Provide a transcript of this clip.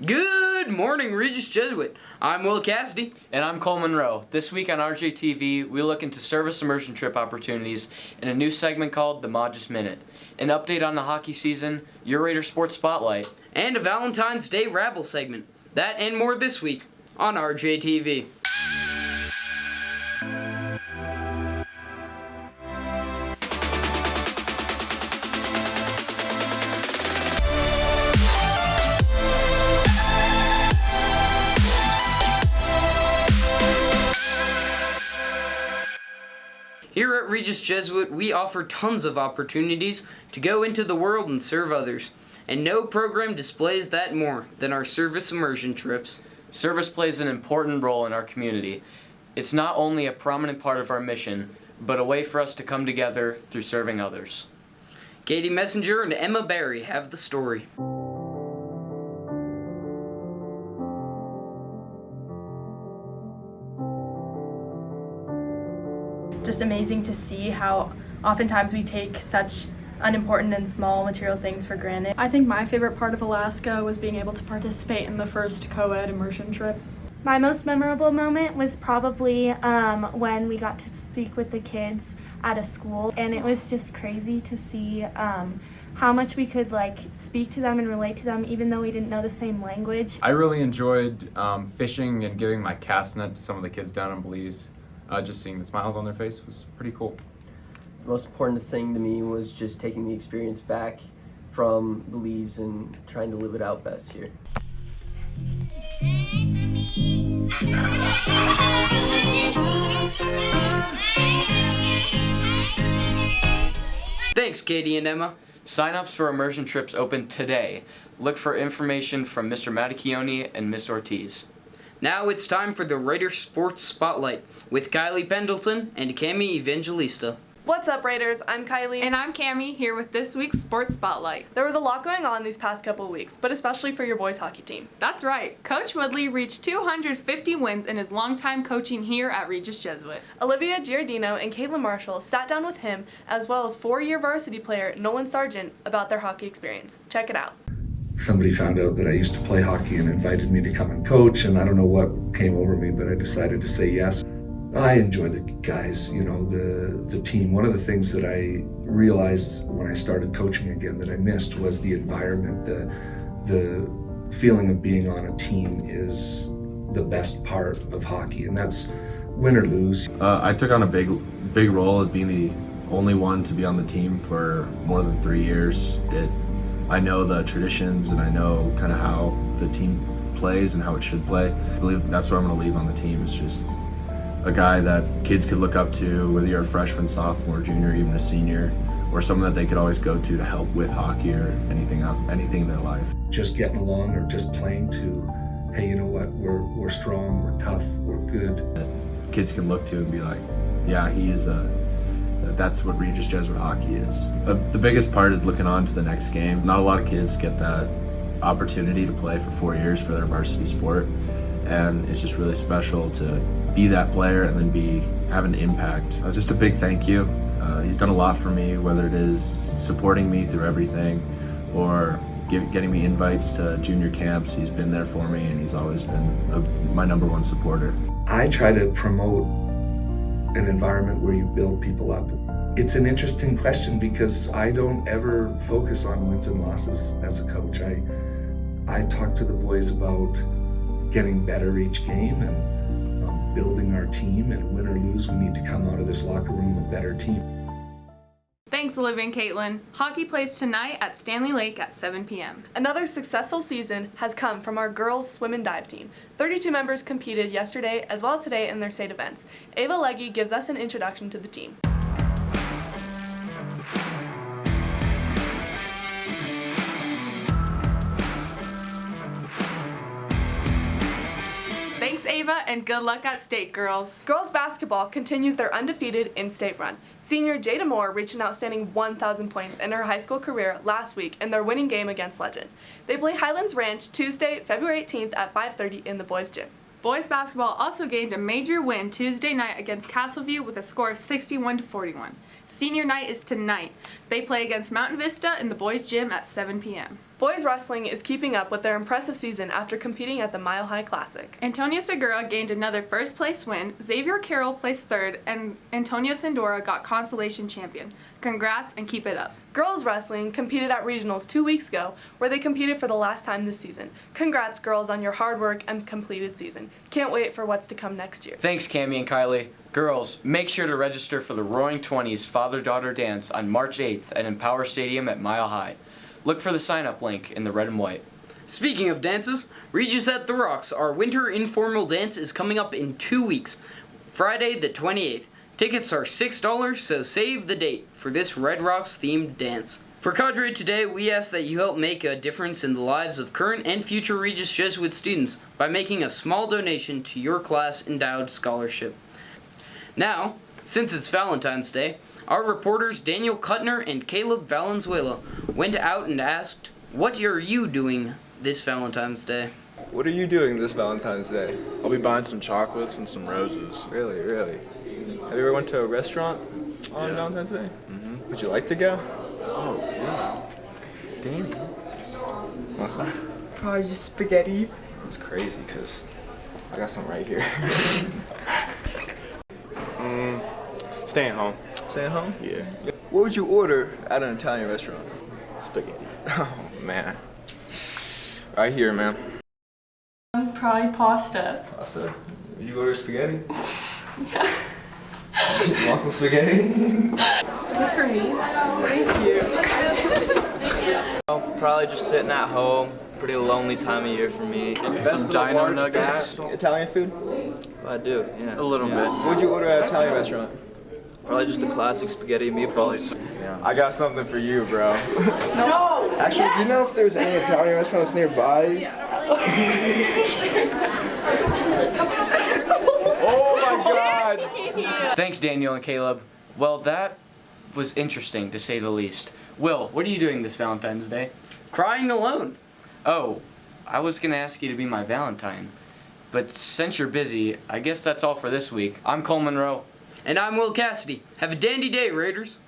Good morning, Regis Jesuit. I'm Will Cassidy. And I'm Cole Monroe. This week on RJTV, we look into service immersion trip opportunities in a new segment called the Modest Minute, an update on the hockey season, your Raider Sports Spotlight, And a Valentine's Day Rabble segment. That and more this week on RJTV. Here at Regis Jesuit, we offer tons of opportunities to go into the world and serve others. And no program displays that more than our service immersion trips. Service plays an important role in our community. It's not only a prominent part of our mission, but a way for us to come together through serving others. Katie Messenger and Emma Barry have the story. Just amazing to see how oftentimes we take such unimportant and small material things for granted. I think my favorite part of Alaska was being able to participate in the first co-ed immersion trip. My most memorable moment was probably when we got to speak with the kids at a school, and it was just crazy to see how much we could speak to them and relate to them even though we didn't know the same language. I really enjoyed fishing and giving my cast net to some of the kids down in Belize. Just seeing the smiles on their face was pretty cool. The most important thing to me was just taking the experience back from Belize and trying to live it out best here. Thanks, Katie and Emma. Sign-ups for immersion trips open today. Look for information from Mr. Matacchione and Ms. Ortiz. Now it's time for the Raider Sports Spotlight with Kylie Pendleton and Cami Evangelista. What's up, Raiders? I'm Kylie. And I'm Cami, here with this week's Sports Spotlight. There was a lot going on these past couple of weeks, but especially for your boys hockey team. That's right. Coach Woodley reached 250 wins in his longtime coaching here at Regis Jesuit. Olivia, Giardino, and Caitlin Marshall sat down with him, as well as four-year varsity player Nolan Sargent, about their hockey experience. Check it out. Somebody found out that I used to play hockey and invited me to come and coach, and I don't know what came over me, but I decided to say yes. I enjoy the guys, the team. One of the things that I realized when I started coaching again that I missed was the environment. The feeling of being on a team is the best part of hockey, and that's win or lose. I took on a big role of being the only one to be on the team for more than 3 years. I know the traditions and I know kind of how the team plays and how it should play. I believe that's what I'm going to leave on the team. It's just a guy that kids could look up to, whether you're a freshman, sophomore, junior, even a senior, or someone that they could always go to help with hockey or anything in their life. Just getting along or just playing to, hey, you know what, we're strong, we're tough, we're good. Kids can look to and be like, yeah, that's what Regis Jesuit hockey is. The biggest part is looking on to the next game. Not a lot of kids get that opportunity to play for 4 years for their varsity sport, and it's just really special to be that player and then have an impact. Just a big thank you. He's done a lot for me, whether it is supporting me through everything or getting me invites to junior camps. He's been there for me, and he's always been my number one supporter. I try to promote an environment where you build people up. It's an interesting question because I don't ever focus on wins and losses as a coach. I talk to the boys about getting better each game and building our team, and win or lose, we need to come out of this locker room a better team. Thanks, Olivia and Caitlin. Hockey plays tonight at Stanley Lake at 7 p.m. Another successful season has come from our girls swim and dive team. 32 members competed yesterday as well as today in their state events. Ava Legge gives us an introduction to the team. Thanks, Ava, and good luck at state, girls. Girls basketball continues their undefeated in-state run. Senior Jada Moore reached an outstanding 1,000 points in her high school career last week in their winning game against Legend. They play Highlands Ranch Tuesday, February 18th at 5:30 in the boys' gym. Boys basketball also gained a major win Tuesday night against Castleview with a score of 61-41. Senior night is tonight. They play against Mountain Vista in the boys' gym at 7 p.m. Boys wrestling is keeping up with their impressive season after competing at the Mile High Classic. Antonio Segura gained another first place win, Xavier Carroll placed third, and Antonio Sandora got consolation champion. Congrats and keep it up. Girls wrestling competed at regionals 2 weeks ago, where they competed for the last time this season. Congrats, girls, on your hard work and completed season. Can't wait for what's to come next year. Thanks, Cammie and Kylie. Girls, make sure to register for the Roaring Twenties Father-Daughter Dance on March 8th at Empower Stadium at Mile High. Look for the sign-up link in the red and white. Speaking of dances, Regis at the Rocks, our winter informal dance is coming up in 2 weeks, Friday the 28th. Tickets are $6, so save the date for this Red Rocks themed dance. For Cadre Today, we ask that you help make a difference in the lives of current and future Regis Jesuit students by making a small donation to your class endowed scholarship. Now, since it's Valentine's Day, our reporters Daniel Kuttner and Caleb Valenzuela went out and asked, what are you doing this Valentine's Day? What are you doing this Valentine's Day? I'll be buying some chocolates and some roses. Really, really? Have you ever went to a restaurant on Valentine's Day? Mm-hmm. Would you like to go? Oh, yeah. Danny. Awesome. Probably just spaghetti. That's crazy, because I got some right here. Staying home. Staying home? Yeah. What would you order at an Italian restaurant? Spaghetti. Oh, man. Right here, man. Probably pasta. Pasta? Would you order spaghetti? Yeah. You want some spaghetti? Is this for me? Thank you. Probably just sitting at home. Pretty lonely time of year for me. Some dino nuggets. Italian food? I do, yeah. A little bit. What would you order at an Italian restaurant? Probably just the classic spaghetti and meatballs. Yeah. I got something for you, bro. No! Actually, do you know if there's any Italian restaurants nearby? Oh my god! Thanks, Daniel and Caleb. Well, that was interesting, to say the least. Will, what are you doing this Valentine's Day? Crying alone. Oh, I was going to ask you to be my Valentine. But since you're busy, I guess that's all for this week. I'm Cole Monroe. And I'm Will Cassidy. Have a dandy day, Raiders.